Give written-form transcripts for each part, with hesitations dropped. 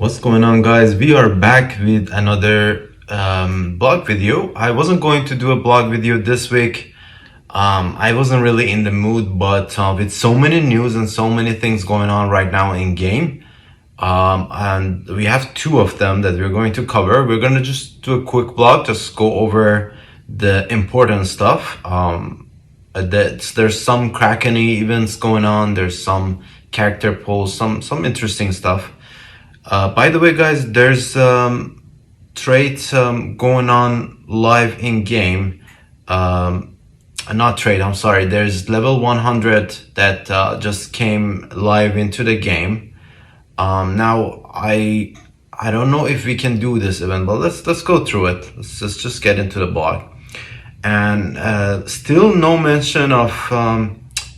What's going on, guys? We are back with another blog video. I wasn't going to do a blog video this week. I wasn't really in the mood, but with so many news and so many things going on right now in game, and we have two of them that we're going to cover. We're going to just do a quick blog, just go over the important stuff. There's some Kraken events going on. There's some character polls, some interesting stuff. By the way, guys, there's trades going on live in game. Not trade, I'm sorry. There's level 100 that just came live into the game. Now I don't know if we can do this event, but let's go through it. Let's just get into the blog. And still no mention of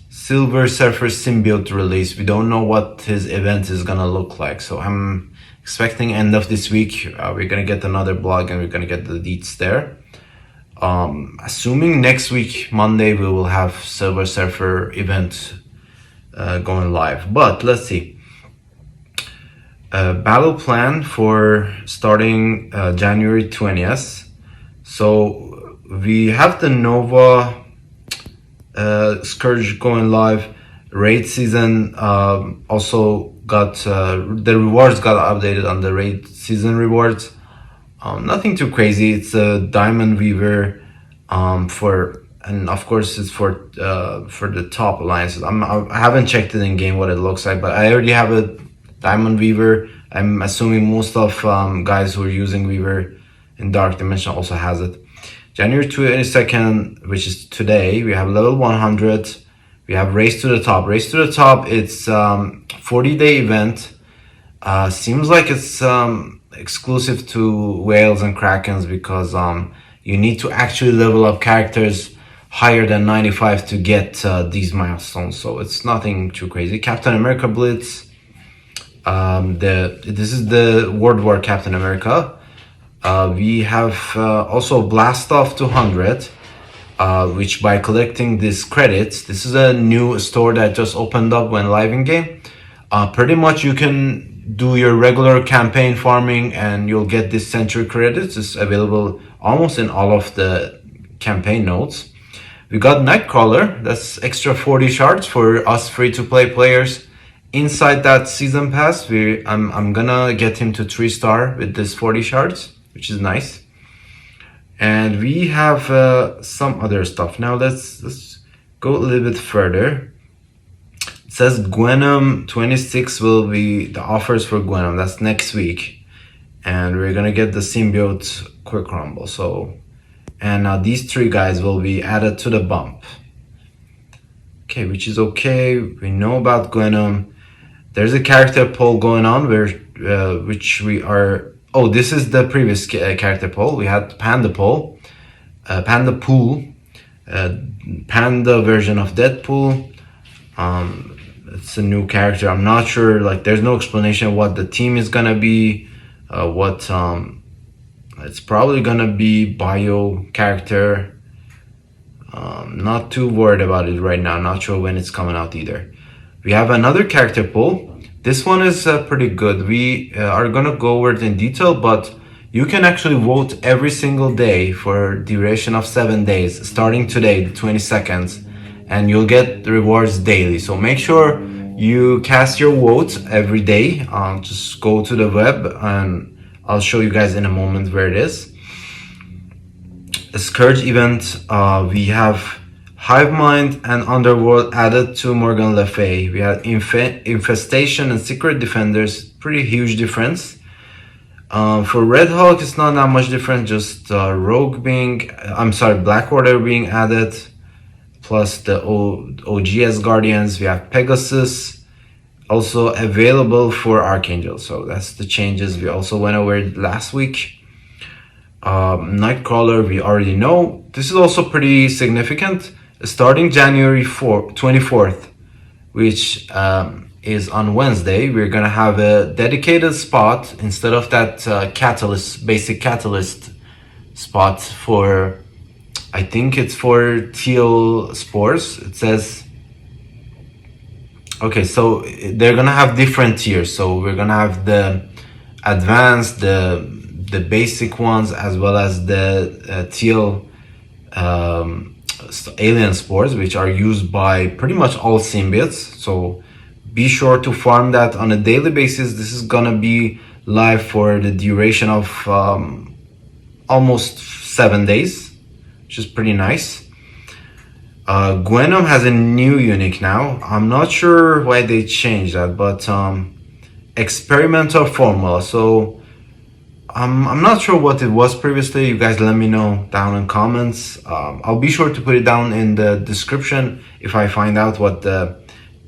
Silver Surfer Symbiote release. We don't know what his event is gonna look like, so I'm expecting end of this week we're gonna get another blog and we're gonna get the deets there. Assuming next week Monday we will have Silver Surfer event going live, but let's see. Battle plan for starting January 20th. So we have the Nova Scourge going live. Raid season also got the rewards got updated on the raid season rewards. Nothing too crazy. It's a Diamond Weaver and of course it's for the top alliances. I haven't checked it in game what it looks like, but I already have a Diamond Weaver. I'm assuming most of guys who are using Weaver in Dark Dimension also has it. January 22nd, which is today, we have level 100. We have Race to the Top. Race to the Top, it's 40-day event. Seems like it's exclusive to whales and krakens because you need to actually level up characters higher than 95 to get these milestones. So it's nothing too crazy. Captain America Blitz. This is the World War Captain America. We have also Blast Off 200, which by collecting these credits, this is a new store that just opened up when live in game. Pretty much you can do your regular campaign farming and you'll get this century credits. It's available almost in all of the campaign nodes. We got Nightcrawler, that's extra 40 shards for us free-to-play players. Inside that season pass, I'm gonna get him to 3-star with this 40 shards, which is nice. And we have some other stuff. Now let's go a little bit further. It says Gwenom 26 will be the offers for Gwenom. That's next week. And we're gonna get the Symbiote Quick Rumble. So, and these three guys will be added to the bump. Okay, which is okay. We know about Gwenom. There's a character poll going on where which we are. Oh, this is the previous character poll. We had Panda poll, Panda pool, Panda version of Deadpool. It's a new character. I'm not sure. Like, there's no explanation of what the team is gonna be. It's probably gonna be bio character. Not too worried about it right now. Not sure when it's coming out either. We have another character poll. This one is pretty good. We are gonna go over it in detail, but you can actually vote every single day for a duration of 7 days, starting today, the 22nd, and you'll get the rewards daily. So make sure you cast your vote every day. Just go to the web and I'll show you guys in a moment where it is. The Scourge event, we have Hive Mind and Underworld added to Morgan Le Fay. We had Infestation and Secret Defenders, pretty huge difference. For Red Hulk, it's not that much different, just Black Order being added, plus the OGS Guardians. We have Pegasus, also available for Archangel. So that's the changes we also went over last week. Nightcrawler, we already know. This is also pretty significant. Starting January 24th, which is on Wednesday, we're gonna have a dedicated spot instead of that basic catalyst spot for, I think it's for teal spores. It says Okay, so they're gonna have different tiers. So we're gonna have the advanced, the basic ones, as well as the teal alien spores, which are used by pretty much all symbiotes. So be sure to farm that on a daily basis. This is gonna be live for the duration of almost 7 days, which is pretty nice. Gwenom has a new unique now. I'm not sure why they changed that, but experimental formula. So I'm not sure what it was previously. You guys let me know down in comments. I'll be sure to put it down in the description if I find out what the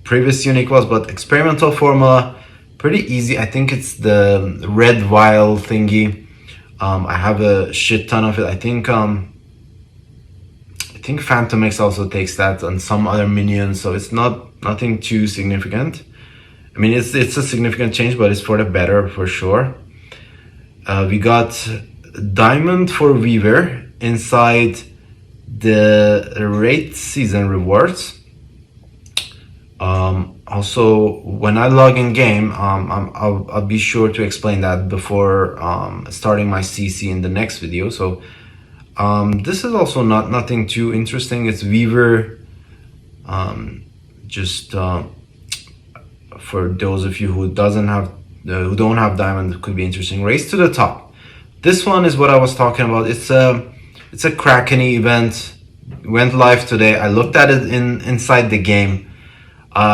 previous unique was. But experimental formula, pretty easy. I think it's the red vial thingy. I have a shit ton of it. I think Phantom X also takes that, and some other minions, so it's nothing too significant. I mean, it's a significant change, but it's for the better for sure. We got Diamond for Weaver inside the Raid Season rewards. Also, when I log in game, I'll be sure to explain that before starting my CC in the next video. So this is also nothing too interesting. It's Weaver, just for those of you who don't have Diamond, it could be interesting. Race to the Top. This one is what I was talking about. It's a Kraken event. Went live today. I looked at it inside the game.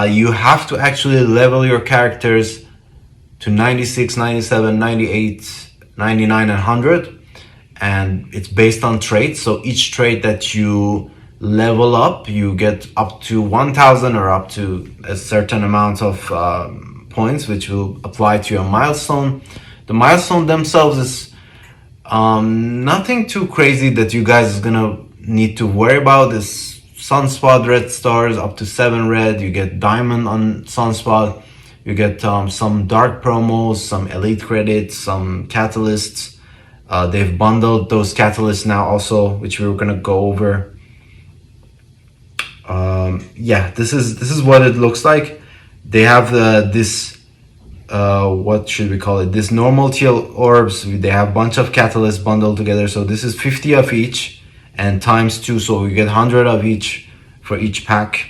You have to actually level your characters to 96, 97, 98, 99, and 100. And it's based on traits. So each trait that you level up, you get up to 1,000 or up to a certain amount of points, which will apply to your milestone. The milestone themselves is nothing too crazy that you guys is gonna need to worry about. Is Sunspot red stars up to 7 red. You get diamond on Sunspot. You get some dark promos, some elite credits, some catalysts. They've bundled those catalysts now also, which we were gonna go over. Yeah, this is what it looks like. They have this what should we call it? This normal teal orbs. They have a bunch of catalysts bundled together. So this is 50 of each and times 2, so you get 100 of each for each pack.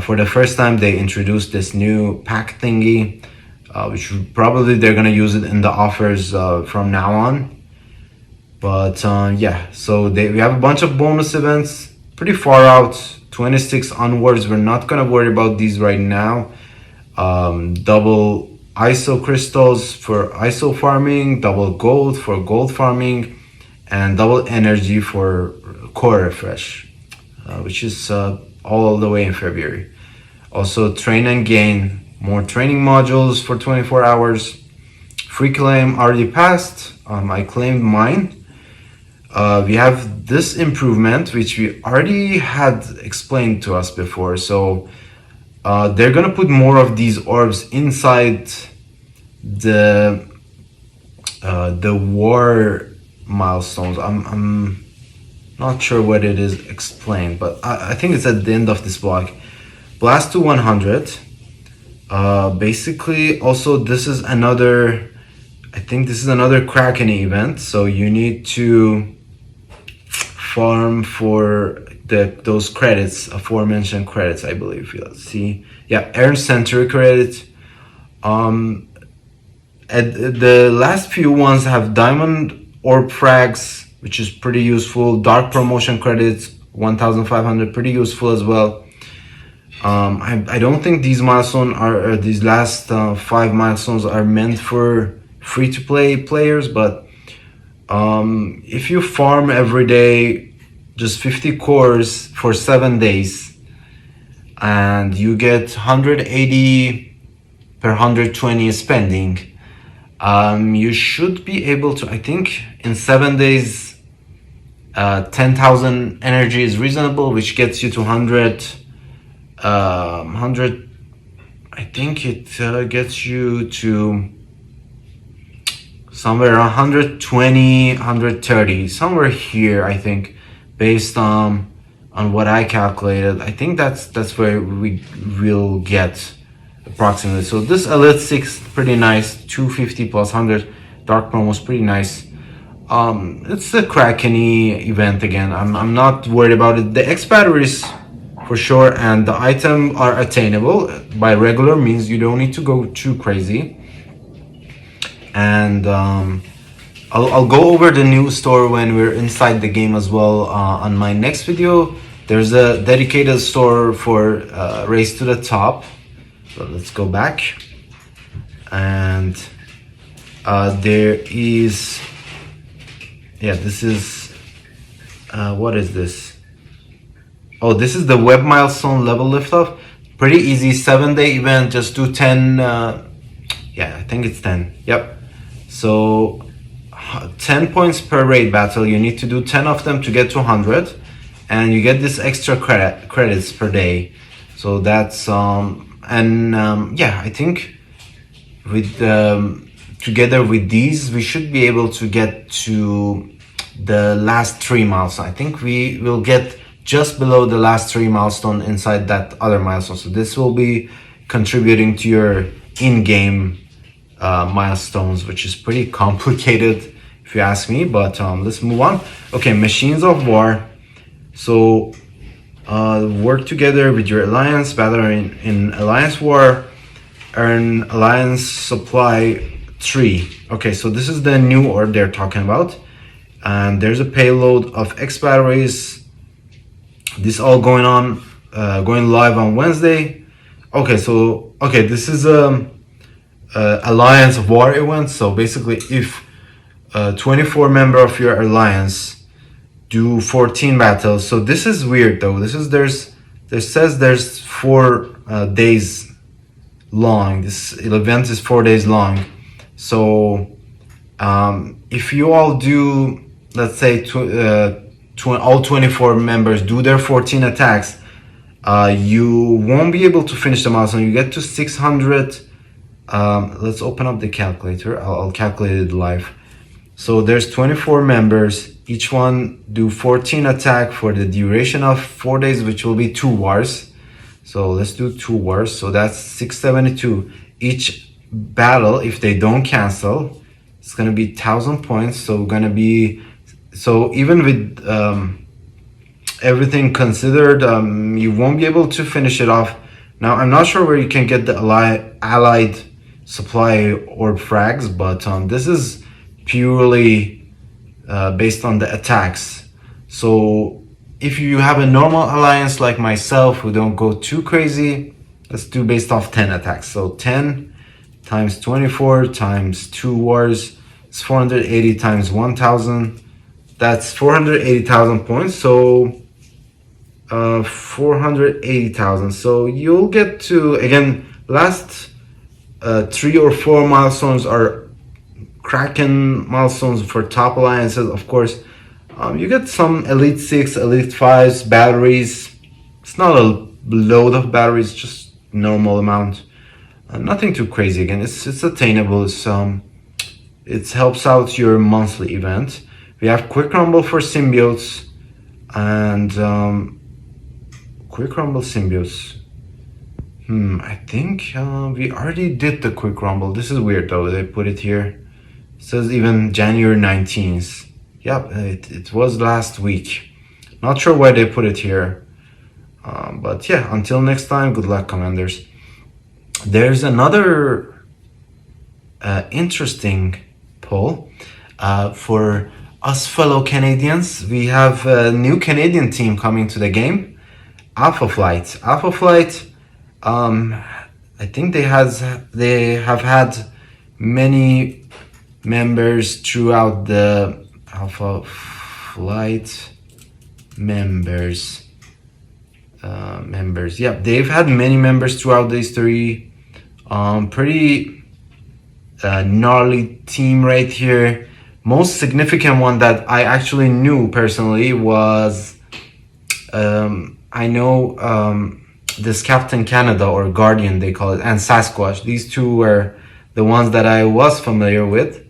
For the first time, they introduced this new pack thingy, which probably they're gonna use it in the offers from now on. But yeah, so we have a bunch of bonus events, pretty far out, 26 onwards. We're not gonna worry about these right now. Double ISO crystals for ISO farming, double gold for gold farming, and double energy for core refresh, which is all the way in February. Also, train and gain more training modules for 24 hours. Free claim already passed. I claimed mine. We have this improvement, which we already had explained to us before. So they're gonna put more of these orbs inside the war milestones. I'm not sure what it is explained, but I think it's at the end of this block. Blast to 100. Basically, also this is another, I think this is another Kraken event. So you need to farm for those credits, aforementioned credits, I believe. Let's see. Yeah, earn century credit. The last few ones have diamond orb frags, which is pretty useful. Dark promotion credits, 1,500, pretty useful as well. I don't think these milestones are these last 5 milestones are meant for free-to-play players, but if you farm every day just 50 cores for 7 days and you get 180 per 120 spending, you should be able to, I think in 7 days 10,000 energy is reasonable, which gets you to 100. I think it gets you to somewhere around 120, 130, somewhere here, I think, based on what I calculated. I think that's where we will get approximately. So this Elite 6 pretty nice, 250 plus 100 dark promo is pretty nice. It's a Krakeny event again. I'm not worried about it. The X batteries for sure, and the item are attainable by regular means. You don't need to go too crazy. And I'll go over the new store when we're inside the game as well on my next video. There's a dedicated store for Race to the Top. So let's go back. And there is, yeah, this is, what is this? Oh, this is the web milestone level liftoff. Pretty easy, 7-day event, just do 10, yeah, I think it's 10, yep. So 10 points per raid battle, you need to do 10 of them to get to 100. And you get this extra credits per day. So that's, yeah, I think with together with these, we should be able to get to the last 3 milestones. I think we will get just below the last 3 milestone inside that other milestone. So this will be contributing to your in-game milestones, which is pretty complicated if you ask me, but let's move on. Okay, Machines of War. So work together with your alliance, battle in alliance war, earn alliance supply 3. Okay, so this is the new order they're talking about, and there's a payload of X batteries. This all going on, going live on Wednesday. Okay, so this is alliance war event. So basically, if 24 member of your alliance do 14 battles. So this is weird though. This is there says there's 4 days long. This event is 4 days long. So if you all do, let's say all 24 members do their 14 attacks, you won't be able to finish the milestone. You get to 600. Let's open up the calculator. I'll calculate it live. So there's 24 members. Each one do 14 attack for the duration of 4 days, which will be 2 wars. So let's do 2 wars. So that's 672. Each battle, if they don't cancel, it's gonna be 1,000 points. So gonna be, so even with everything considered, you won't be able to finish it off. Now I'm not sure where you can get the allied supply orb frags, but this is purely based on the attacks. So if you have a normal alliance like myself who don't go too crazy, let's do based off 10 attacks. So 10 times 24 times 2 wars is 480 times 1,000. That's 480,000 points. So 480,000. So you'll get to, again, last 3 or 4 milestones are Kraken milestones for top alliances. Of course, you get some Elite 6, Elite 5s, batteries. It's not a load of batteries, just normal amount. Nothing too crazy. Again, it's attainable. It helps out your monthly event. We have Quick Rumble for symbiotes and Quick Rumble symbiotes. I think we already did the Quick Rumble. This is weird though. They put it here. It says even January 19th. Yep, it was last week. Not sure why they put it here. But yeah, until next time, good luck, Commanders. There's another interesting poll for us fellow Canadians. We have a new Canadian team coming to the game, Alpha Flight. Alpha Flight, I think they have had many members throughout the Alpha Flight members. Yeah, they've had many members throughout the history. Pretty gnarly team right here. Most significant one that I actually knew personally was I know this Captain Canada, or Guardian they call it, and Sasquatch. These two were the ones that I was familiar with.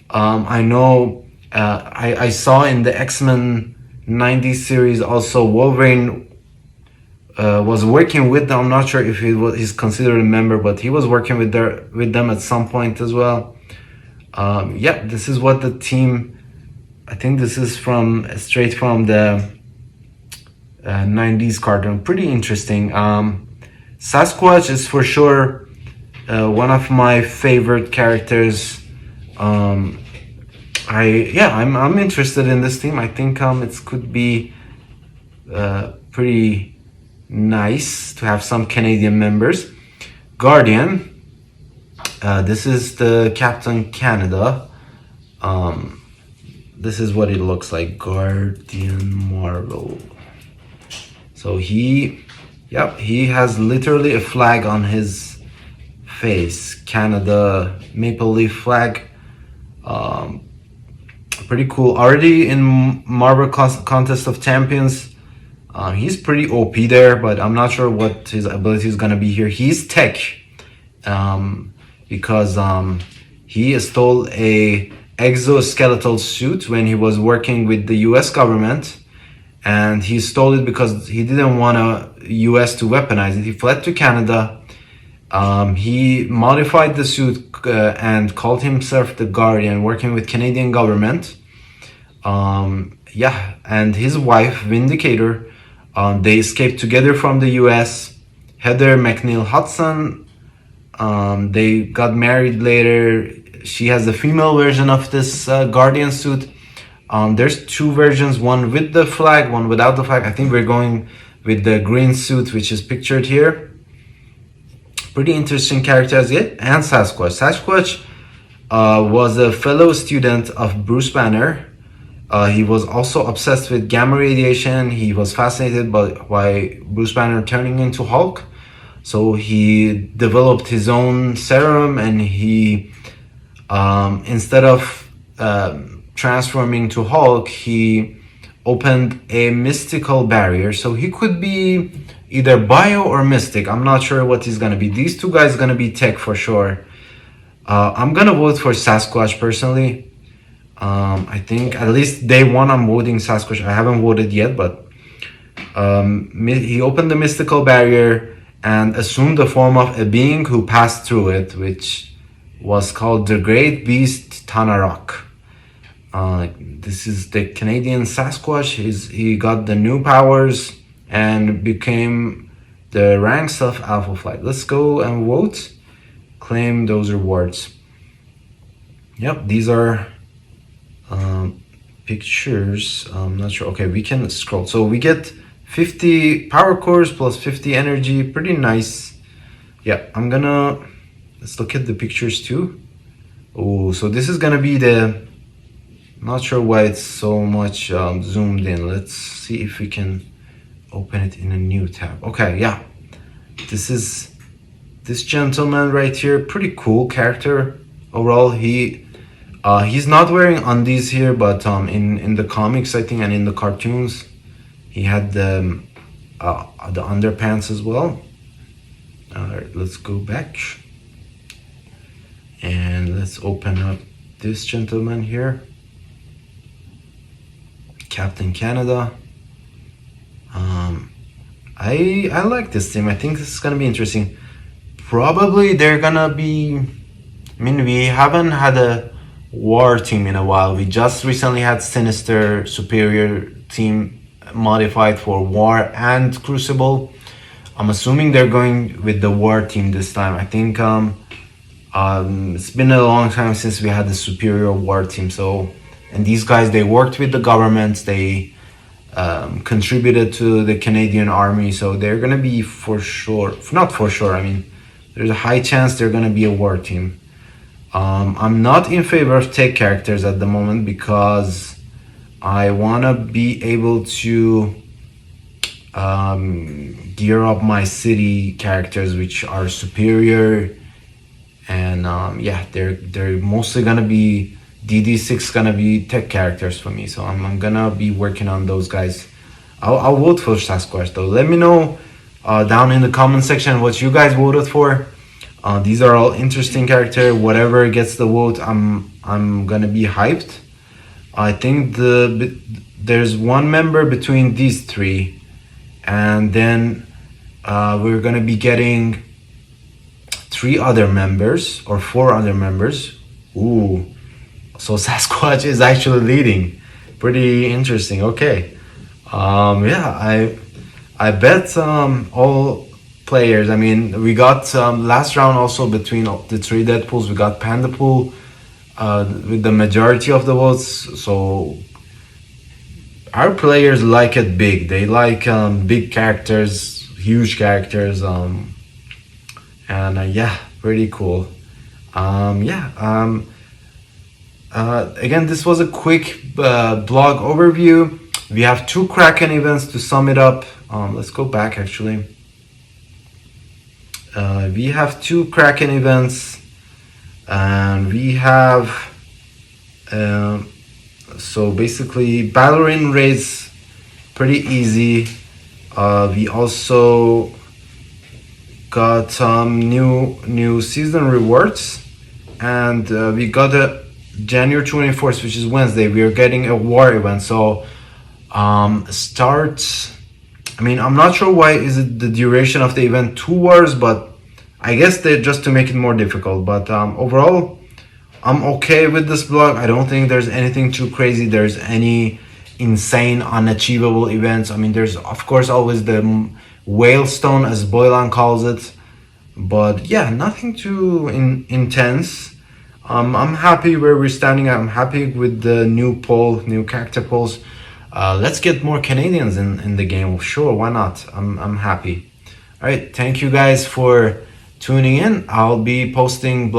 I know I saw in the X-Men 90s series also Wolverine was working with them. I'm not sure if he's considered a member, but he was working with them at some point as well. Yeah, this is what the team. I think this is from straight from the 90s cartoon. Pretty interesting. Sasquatch is for sure one of my favorite characters. I'm interested in this team. I think it could be pretty nice to have some Canadian members. Guardian. This is the Captain Canada. This is what it looks like. Guardian Marvel. So he has literally a flag on his face. Canada maple leaf flag. Pretty cool. Already in Marvel Contest of Champions, he's pretty OP there, but I'm not sure what his ability is gonna be here. He's tech, because he stole a exoskeletal suit when he was working with the U.S. government, and he stole it because he didn't want U.S. to weaponize it. He fled to Canada. He modified the suit and called himself the Guardian, working with Canadian government. And his wife, Vindicator, they escaped together from the U.S. Heather McNeil Hudson. They got married later. She has the female version of this Guardian suit. There's two versions, one with the flag, one without the flag. I think we're going with the green suit, which is pictured here. Pretty interesting character as yet. And Sasquatch. Sasquatch was a fellow student of Bruce Banner. He was also obsessed with gamma radiation. He was fascinated by Bruce Banner turning into Hulk. So he developed his own serum, and he, instead of transforming to Hulk, he opened a mystical barrier. So he could be either bio or mystic. I'm not sure what he's gonna be. These two guys are gonna be tech for sure. I'm gonna vote for Sasquatch personally. I think at least day one I'm voting Sasquatch. I haven't voted yet, but he opened the mystical barrier and assumed the form of a being who passed through it, which was called the Great Beast Tanarok. This is the Canadian Sasquatch. He got the new powers and became the ranks of Alpha Flight. Let's go and vote. Claim those rewards. Yep, these are pictures. I'm not sure. Okay, we can scroll. So we get 50 power cores plus 50 energy. Pretty nice. Yeah, let's look at the pictures too. Oh, so this is gonna be not sure why it's so much zoomed in. Let's see if we can open it in a new tab. Okay, yeah. This is this gentleman right here. Pretty cool character. Overall, he's not wearing undies here, but in the comics, I think, and in the cartoons, he had the underpants as well. Alright, let's go back. And let's open up this gentleman here. Captain Canada. I like this team. I think this is gonna be interesting. Probably they're gonna be. I mean, we haven't had a war team in a while. We just recently had Sinister Superior team modified for War and Crucible. I'm assuming they're going with the War team this time. I think it's been a long time since we had the Superior War team. So, and these guys, they worked with the governments. They contributed to the Canadian Army. So they're gonna be for sure. Not for sure. I mean, there's a high chance they're gonna be a war team. I'm not in favor of tech characters at the moment because I want to be able to gear up my city characters, which are superior, and they're mostly gonna be DD6 gonna be tech characters for me. So I'm gonna be working on those guys. I'll vote for Sasquatch though. Let me know down in the comment section what you guys voted for. These are all interesting characters. Whatever gets the vote, I'm gonna be hyped. I think there's one member between these three, and then we're gonna be getting 3 other members or 4 other members. Ooh, so Sasquatch is actually leading. Pretty interesting. Okay. Yeah, I bet all players. I mean, we got last round also between the 3 Deadpools. We got Pandapool with the majority of the votes. So our players like it big. They like big characters, huge characters, and yeah, pretty cool. Yeah. Again, this was a quick blog overview. We have 2 Kraken events to sum it up. Let's go back actually. We have 2 Kraken events, and we have so basically Ballerine raids pretty easy. We also got some new season rewards, and we got a January 24th, which is Wednesday. We are getting a war event. So start. I mean, I'm not sure why is it the duration of the event 2 wars, but I guess they're just to make it more difficult. But overall, I'm okay with this blog. I don't think there's anything too crazy. There's any insane, unachievable events. I mean, there's of course always the whalestone, as Boylan calls it, but yeah, nothing too intense. I'm happy where we're standing. I'm happy with the new character polls. Let's get more Canadians in the game. Sure, why not? I'm happy. All right, thank you guys for tuning in. I'll be posting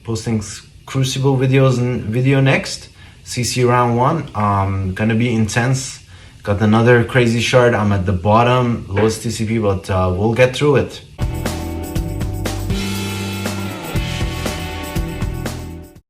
posting Crucible videos and video next. CC round 1. Gonna be intense. Got another crazy shard. I'm at the bottom, lowest TCP, but we'll get through it.